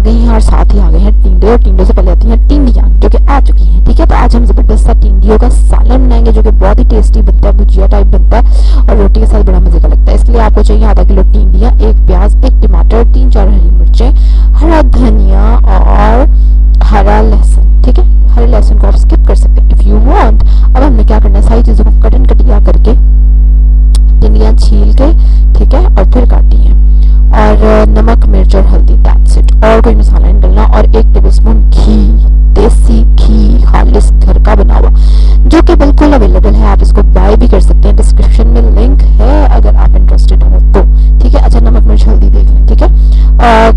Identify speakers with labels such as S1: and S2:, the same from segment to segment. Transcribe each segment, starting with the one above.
S1: गई हैं और साथ ही आ गए हैं टिंडे, और टिंडे से पहले आती हैं टिंडियां जो कि आ चुकी हैं। ठीक है, तो आज हम जबरदस्त सा टिंडियों का सालन बनाएंगे जो कि बहुत ही टेस्टी बनता है, भुजिया टाइप बनता है और रोटी के साथ बड़ा मजे का लगता है। इसके लिए आपको चाहिए आधा किलो टिंडियां, 1 प्याज, 1 टमाटर, 3-4 हरी मिर्चें, हरा धनिया और हरा लहसुन। ठीक है, हरे लहसुन को आप स्किप कर सकते हैं इफ यू वांट। अब हमने क्या करना है, सारी चीजों को कट एंड कटिया करके टिंडियां छील के, ठीक है, और फिर काटी है, और नमक, मिर्च और हल्दी, दैट्स इट, और कोई मसाला नहीं डालना। और 1 टेबलस्पून घी, देसी घी खालिस घर का बना हुआ, जो कि बिल्कुल अवेलेबल है, आप इसको बाय भी कर सकते हैं, डिस्क्रिप्शन में लिंक है अगर आप इंटरेस्टेड हो तो। ठीक है, अच्छा नमक, मिर्च, हल्दी देख लें। ठीक है,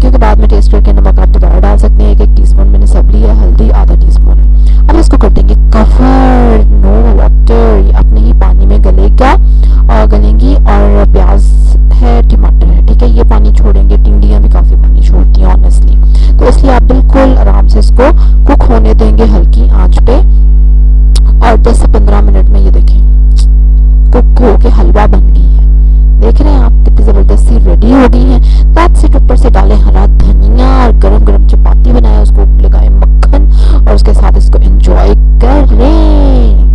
S1: क्योंकि बाद में टेस्ट करके नमक आप दोबारा डाल सकते हैं। 1 टीस्पून मैंने सब लिया, हल्दी आधा टीस्पून है। अब इसको कर देंगे कवर, नो वाटर, ये अपने ही पानी में गलेगा और गलेंगी। और प्याज है, टमाटर है, ठीक है, ये पानी छोड़ेंगे, टिंडियां भी काफी पानी छोड़ती हैं ऑनेस्टली, तो इसलिए आप बिल्कुल आराम से इसको कुक होने देंगे हल्की आंच पे, और 10 से 15 मिनट में ये देखें कुक हो के हलवा बन गई है। देख रहे हैं आप कितनी जबरदस्त सी रेडी हो गई है। दैट्स इट, ऊपर से डालें हरा धनिया और गरम गरम चपाती बनाए, उसको लगाए मक्खन और उसके साथ इसको एंजॉय करें।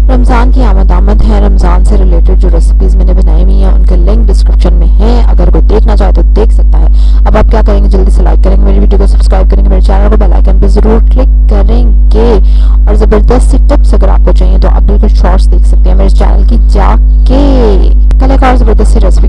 S1: रमजान की आमद है, रमजान से रिलेटेड जो रेसिपीज मैंने बनाई हुई हैं उनके लिंक डिस्क्रिप्शन में है, अगर कोई देखना चाहे तो देख सकता है। अब आप क्या करेंगे, जल्दी से लाइक करेंगे मेरी वीडियो को, सब्सक्राइब करेंगे मेरे चैनल को, बेल आइकन पे जरूर क्लिक करेंगे। और जबरदस्त सी टिप्स अगर आपको चाहिए तो आप बिल्कुल शॉर्ट्स देख सकते हैं मेरे चैनल की जाके। कल एक और जबरदस्त सी रेसिपी